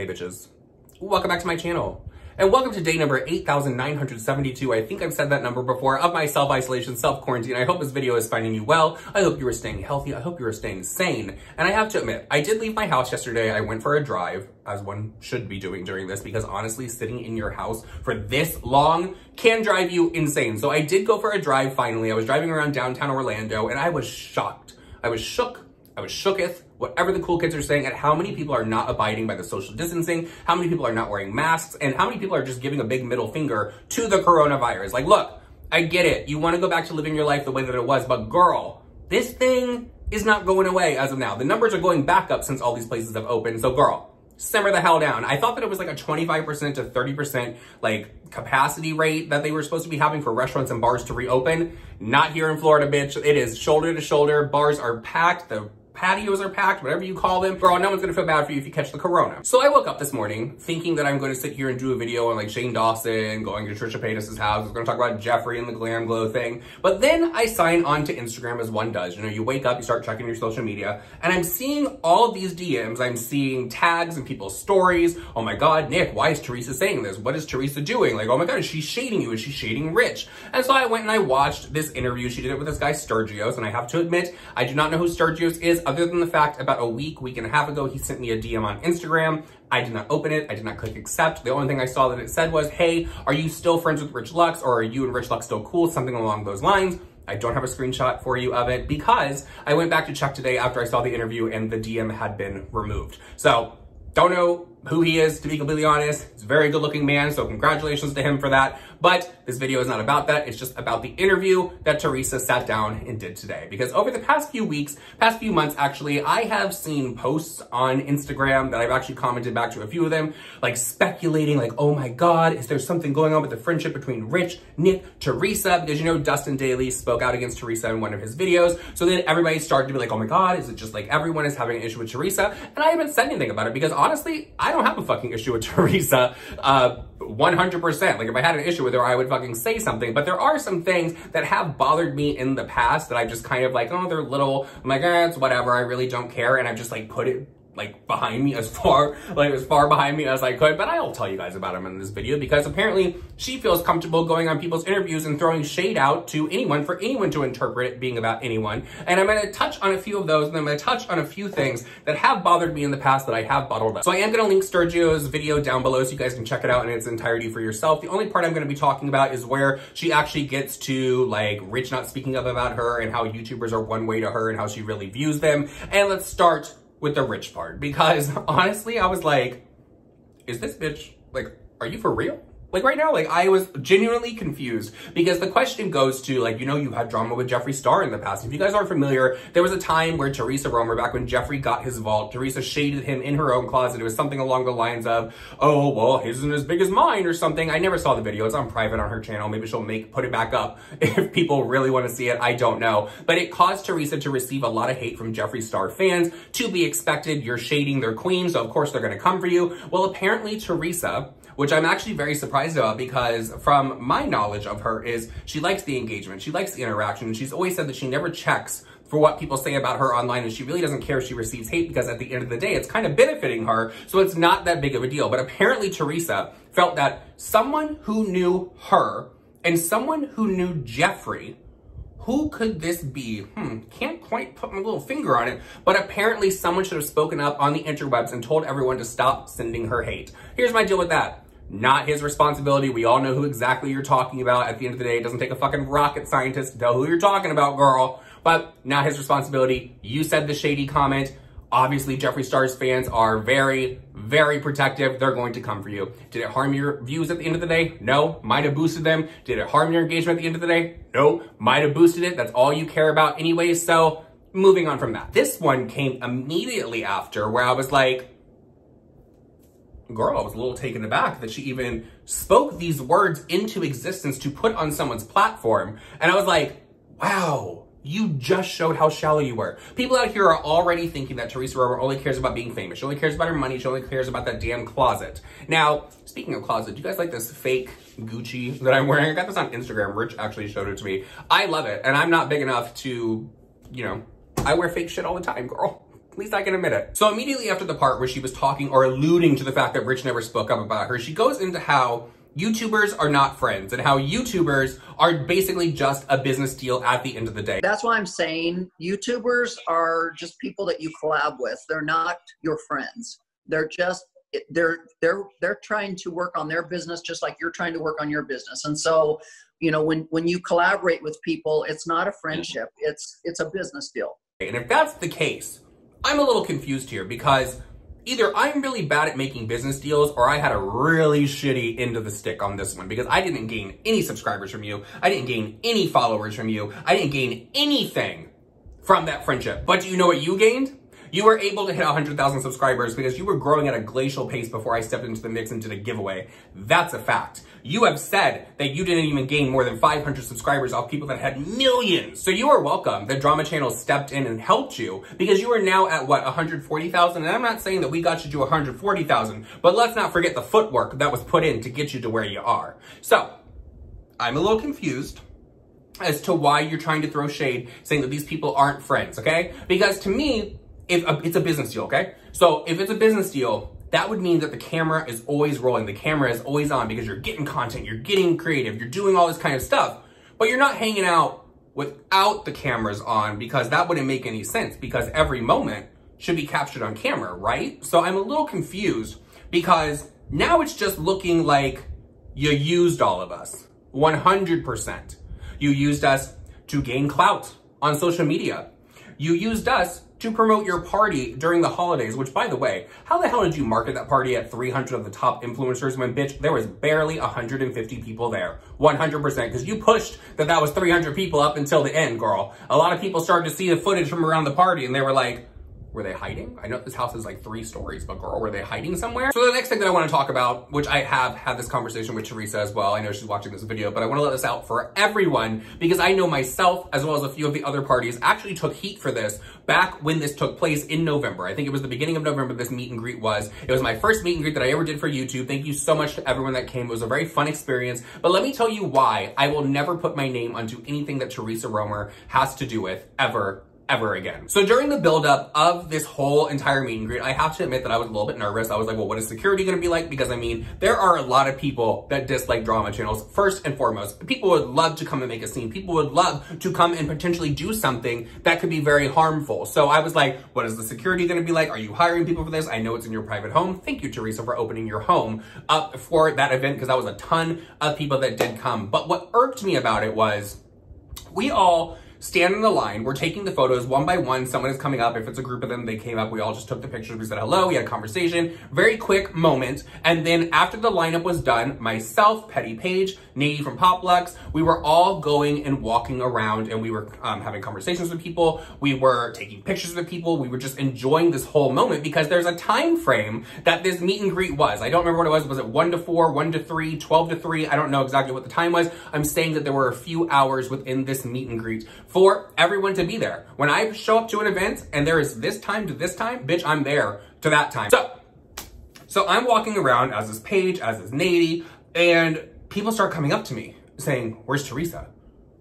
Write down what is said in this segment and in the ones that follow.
Hey bitches, welcome back to my channel. And welcome to day number 8,972. I think I've said that number before of my self-isolation, self-quarantine. I hope this video is finding you well. I hope you are staying healthy. I hope you are staying sane. And I have to admit, I did leave my house yesterday. I went for a drive, as one should be doing during this, because honestly, sitting in your house for this long can drive you insane. So I did go for a drive finally. I was driving around downtown Orlando and I was shocked. I was shook. I was shooketh, whatever the cool kids are saying, at how many people are not abiding by the social distancing, how many people are not wearing masks, and how many people are just giving a big middle finger to the coronavirus. Like, look, I get it. You want to go back to living your life the way that it was, but girl, this thing is not going away as of now. The numbers are going back up since all these places have opened, so girl, simmer the hell down. I thought that it was like a 25% to 30% like capacity rate that they were supposed to be having for restaurants and bars to reopen. Not here in Florida, bitch. It is shoulder to shoulder. Bars are packed. The patios are packed, whatever you call them. Girl, no one's gonna feel bad for you if you catch the corona. So I woke up this morning thinking that I'm going to sit here and do a video on like Shane Dawson, going to Trisha Paytas's house. I was gonna talk about Jeffree and the glam glow thing. But then I sign on to Instagram as one does. You know, you wake up, you start checking your social media, and I'm seeing all of these DMs. I'm seeing tags and people's stories. Oh my God, Nick, why is Theresa saying this? What is Theresa doing? Like, oh my God, is she shading you? Is she shading Rich? And so I went and I watched this interview. She did it with this guy, Sturgios, and I have to admit, I do not know who Sturgios is, other than the fact about a week and a half ago, he sent me a DM on Instagram. I did not open it. I did not click accept. The only thing I saw that it said was, hey, are you still friends with Rich Lux, or are you and Rich Lux still cool? Something along those lines. I don't have a screenshot for you of it because I went back to check today after I saw the interview and the DM had been removed. So don't know who he is, to be completely honest. He's a very good looking man, so congratulations to him for that. But this video is not about that. It's just about the interview that Theresa sat down and did today. Because over the past few weeks, past few months actually, I have seen posts on Instagram that I've actually commented back to a few of them, like speculating like, oh my God, is there something going on with the friendship between Rich, Nick, Theresa? Because you know, Dustin Daly spoke out against Theresa in one of his videos. So then everybody started to be like, oh my God, is it just like everyone is having an issue with Theresa? And I haven't said anything about it because honestly, I don't have a fucking issue with Theresa, 100%. Like if I had an issue with her, I would fucking say something. But there are some things that have bothered me in the past that I've just kind of like, oh, they're little. I'm like, it's whatever. I really don't care. And I've just like put it like behind me as far behind me as I could. But I'll tell you guys about him in this video because apparently she feels comfortable going on people's interviews and throwing shade out to anyone for anyone to interpret it being about anyone. And I'm going to touch on a few of those, and I'm going to touch on a few things that have bothered me in the past that I have bottled up. So I am going to link Sturgio's video down below so you guys can check it out in its entirety for yourself. The only part I'm going to be talking about is where she actually gets to like Rich not speaking up about her and how YouTubers are one way to her and how she really views them. And let's start with the Rich part, because honestly, I was like, is this bitch, like, are you for real? Like right now, like I was genuinely confused because the question goes to like, you know, you had drama with Jeffree Star in the past. If you guys aren't familiar, there was a time where Theresa Roemer, back when Jeffree got his vault, Theresa shaded him in her own closet. It was something along the lines of, oh, well, his isn't as big as mine or something. I never saw the video. It's on private on her channel. Maybe she'll put it back up if people really want to see it. I don't know. But it caused Theresa to receive a lot of hate from Jeffree Star fans. To be expected, you're shading their queen, so of course they're going to come for you. Well, apparently Theresa, which I'm actually very surprised about because from my knowledge of her is she likes the engagement, she likes the interaction, and she's always said that she never checks for what people say about her online, and she really doesn't care if she receives hate because at the end of the day, it's kind of benefiting her, so it's not that big of a deal. But apparently Theresa felt that someone who knew her and someone who knew Jeffree, who could this be? Can't quite put my little finger on it, but apparently someone should have spoken up on the interwebs and told everyone to stop sending her hate. Here's my deal with that. Not his responsibility. We all know who exactly you're talking about. At the end of the day, it doesn't take a fucking rocket scientist to tell who you're talking about, girl. But not his responsibility. You said the shady comment. Obviously, Jeffree Star's fans are very, very protective. They're going to come for you. Did it harm your views at the end of the day? No. Might have boosted them. Did it harm your engagement at the end of the day? No. Might have boosted it. That's all you care about anyways. So moving on from that. This one came immediately after where I was like, girl, I was a little taken aback that she even spoke these words into existence to put on someone's platform. And I was like, wow, you just showed how shallow you were. People out here are already thinking that Theresa Roemer only cares about being famous. She only cares about her money. She only cares about that damn closet. Now, speaking of closet, do you guys like this fake Gucci that I'm wearing? I got this on Instagram. Rich actually showed it to me. I love it. And I'm not big enough to, you know, I wear fake shit all the time, girl. At least I can admit it. So immediately after the part where she was talking or alluding to the fact that Rich never spoke up about her, she goes into how YouTubers are not friends and how YouTubers are basically just a business deal at the end of the day. That's why I'm saying YouTubers are just people that you collab with. They're not your friends. They're just, they're trying to work on their business just like you're trying to work on your business. And so, you know, when you collaborate with people, it's not a friendship. It's a business deal. And if that's the case, I'm a little confused here because either I'm really bad at making business deals or I had a really shitty end of the stick on this one because I didn't gain any subscribers from you. I didn't gain any followers from you. I didn't gain anything from that friendship. But do you know what you gained? You were able to hit 100,000 subscribers because you were growing at a glacial pace before I stepped into the mix and did a giveaway. That's a fact. You have said that you didn't even gain more than 500 subscribers off people that had millions. So you are welcome that Drama Channel stepped in and helped you because you are now at what, 140,000? And I'm not saying that we got you to 140,000, but let's not forget the footwork that was put in to get you to where you are. So I'm a little confused as to why you're trying to throw shade saying that these people aren't friends, okay? Because to me, it's a business deal, okay? So if it's a business deal, that would mean that the camera is always rolling. The camera is always on because you're getting content, you're getting creative, you're doing all this kind of stuff, but you're not hanging out without the cameras on because that wouldn't make any sense because every moment should be captured on camera, right? So I'm a little confused because now it's just looking like you used all of us, 100%. You used us to gain clout on social media. You used us to promote your party during the holidays, which by the way, how the hell did you market that party at 300 of the top influencers when bitch, there was barely 150 people there, 100%, because you pushed that was 300 people up until the end, girl. A lot of people started to see the footage from around the party and they were like, were they hiding? I know this house is like 3 stories, but girl, were they hiding somewhere? So the next thing that I want to talk about, which I have had this conversation with Theresa as well. I know she's watching this video, but I want to let this out for everyone because I know myself, as well as a few of the other parties, actually took heat for this back when this took place in November. I think it was the beginning of November this meet and greet was. It was my first meet and greet that I ever did for YouTube. Thank you so much to everyone that came. It was a very fun experience, but let me tell you why I will never put my name onto anything that Theresa Roemer has to do with ever again. So during the buildup of this whole entire meet and greet, I have to admit that I was a little bit nervous. I was like, well, what is security gonna be like? Because I mean, there are a lot of people that dislike drama channels, first and foremost. People would love to come and make a scene. People would love to come and potentially do something that could be very harmful. So I was like, what is the security gonna be like? Are you hiring people for this? I know it's in your private home. Thank you, Theresa, for opening your home up for that event because that was a ton of people that did come. But what irked me about it was we all stand in the line. We're taking the photos one by one. Someone is coming up. If it's a group of them, they came up. We all just took the pictures. We said hello. We had a conversation. Very quick moment. And then after the lineup was done, myself, Petty Page, Nady from Poplux, we were all going and walking around and we were having conversations with people. We were taking pictures with people. We were just enjoying this whole moment because there's a time frame that this meet and greet was. I don't remember what it was. Was it 1 to 4, 1 to 3, 12 to 3? I don't know exactly what the time was. I'm saying that there were a few hours within this meet and greet for everyone to be there. When I show up to an event and there is this time to this time, bitch, I'm there to that time. So I'm walking around as this Paige, as this Nady, and people start coming up to me saying, where's Theresa?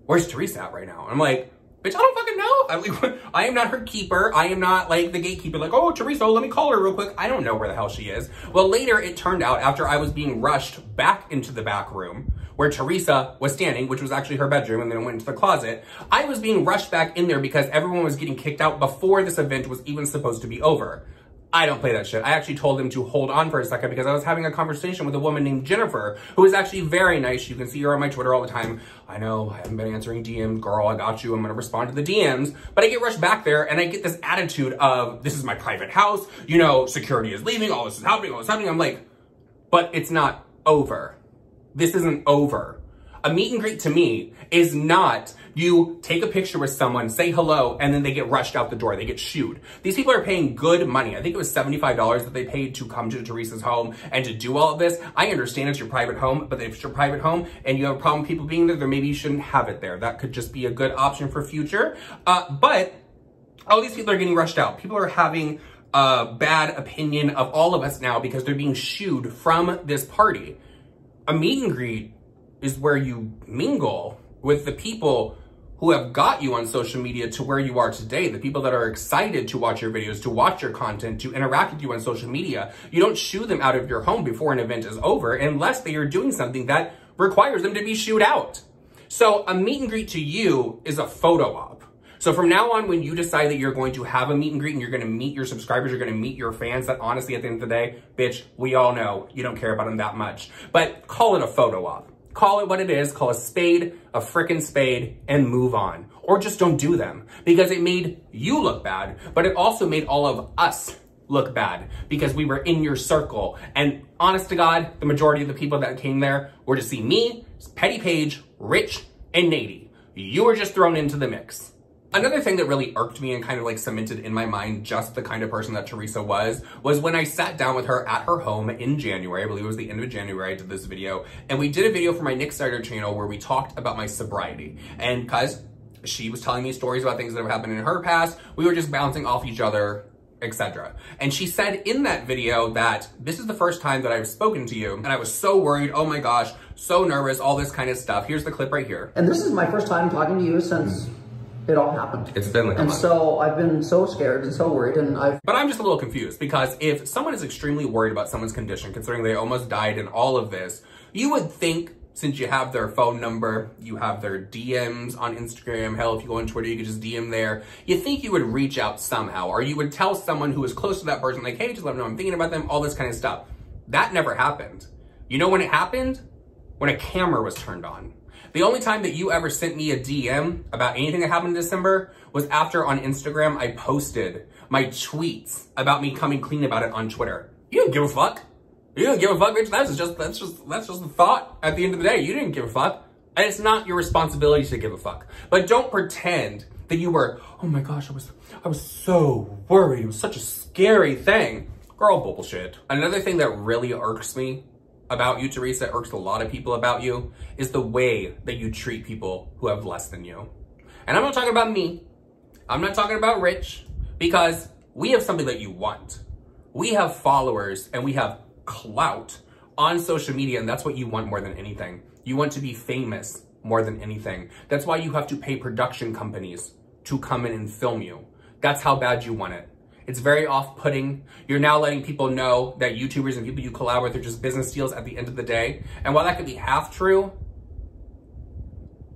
Where's Theresa at right now? And I'm like, bitch, I don't fucking know. I am not her keeper. I am not like the gatekeeper, like, oh, Theresa, let me call her real quick. I don't know where the hell she is. Well, later it turned out after I was being rushed back into the back room where Theresa was standing, which was actually her bedroom, and then went into the closet. I was being rushed back in there because everyone was getting kicked out before this event was even supposed to be over. I don't play that shit. I actually told them to hold on for a second because I was having a conversation with a woman named Jennifer, who is actually very nice. You can see her on my Twitter all the time. I know, I haven't been answering DMs. Girl, I got you. I'm gonna respond to the DMs. But I get rushed back there and I get this attitude of, this is my private house. You know, security is leaving. All this is happening. All this is happening. I'm like, but it's not over. This isn't over. A meet and greet to me is not you take a picture with someone, say hello, and then they get rushed out the door. They get shooed. These people are paying good money. I think it was $75 that they paid to come to Theresa's home and to do all of this. I understand it's your private home, but if it's your private home and you have a problem with people being there, then maybe you shouldn't have it there. That could just be a good option for future. But all these people are getting rushed out. People are having a bad opinion of all of us now because they're being shooed from this party. A meet and greet is where you mingle with the people who have got you on social media to where you are today, the people that are excited to watch your videos, to watch your content, to interact with you on social media, you don't shoo them out of your home before an event is over unless they are doing something that requires them to be shooed out. So a meet and greet to you is a photo op. So from now on, when you decide that you're going to have a meet and greet and you're going to meet your subscribers, you're going to meet your fans, that honestly, at the end of the day, bitch, we all know you don't care about them that much. But call it a photo op. Call it what it is. Call a spade a frickin' spade and move on. Or just don't do them, because it made you look bad, but it also made all of us look bad because we were in your circle. And honest to God, the majority of the people that came there were to see me, Petty Page, Rich, and Nady. You were just thrown into the mix. Another thing that really irked me and kind of like cemented in my mind just the kind of person that Theresa was when I sat down with her at her home in January. I believe it was the end of January I did this video. And we did a video for my Snider channel where we talked about my sobriety. And because she was telling me stories about things that have happened in her past, we were just bouncing off each other, etc. And she said in that video that this is the first time that I've spoken to you, and I was so worried, oh my gosh, so nervous, all this kind of stuff. Here's the clip right here. And this is my first time talking to you since it all happened. It's been like a month. And so I've been so scared and so worried, and But I'm just a little confused, because if someone is extremely worried about someone's condition, considering they almost died and all of this, you would think, since you have their phone number, you have their DMs on Instagram, hell, if you go on Twitter, you could just DM there, you think you would reach out somehow, or you would tell someone who is close to that person, like, hey, just let them know I'm thinking about them, all this kind of stuff. That never happened. You know when it happened? When a camera was turned on. The only time that you ever sent me a DM about anything that happened in December was after on Instagram I posted my tweets about me coming clean about it on Twitter. You didn't give a fuck. You didn't give a fuck, bitch. That's just the thought at the end of the day. You didn't give a fuck. And it's not your responsibility to give a fuck. But don't pretend that you were, oh my gosh, I was so worried. It was such a scary thing. Girl, bullshit. Another thing that really irks me about you, Theresa, irks a lot of people about you, is the way that you treat people who have less than you. And I'm not talking about me. I'm not talking about Rich, because we have something that you want. We have followers and we have clout on social media, and that's what you want more than anything. You want to be famous more than anything. That's why you have to pay production companies to come in and film you. That's how bad you want it. It's very off-putting. You're now letting people know that YouTubers and people you collab with are just business deals at the end of the day. And while that could be half true,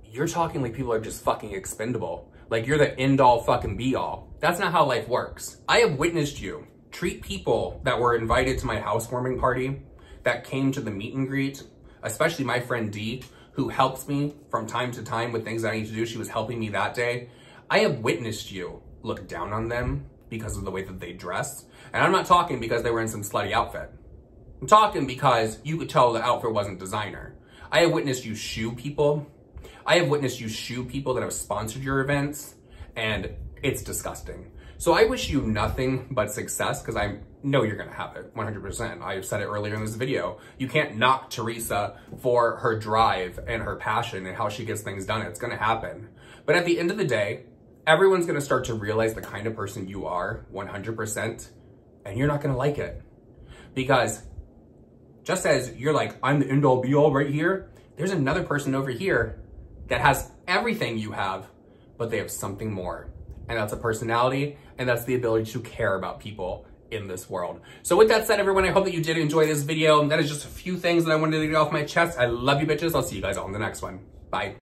you're talking like people are just fucking expendable. Like you're the end-all fucking be-all. That's not how life works. I have witnessed you treat people that were invited to my housewarming party, that came to the meet and greet, especially my friend Dee, who helps me from time to time with things that I need to do. She was helping me that day. I have witnessed you look down on them because of the way that they dress. And I'm not talking because they were in some slutty outfit. I'm talking because you could tell the outfit wasn't designer. I have witnessed you shoo people. I have witnessed you shoo people that have sponsored your events, and it's disgusting. So I wish you nothing but success, because I know you're gonna have it, 100%. I've said it earlier in this video. You can't knock Theresa for her drive and her passion and how she gets things done. It's gonna happen. But at the end of the day, everyone's gonna start to realize the kind of person you are, 100%, and you're not gonna like it. Because just as you're like, I'm the end all be all right here, there's another person over here that has everything you have, but they have something more. And that's a personality, and that's the ability to care about people in this world. So with that said, everyone, I hope that you did enjoy this video. That is just a few things that I wanted to get off my chest. I love you, bitches. I'll see you guys all in the next one. Bye.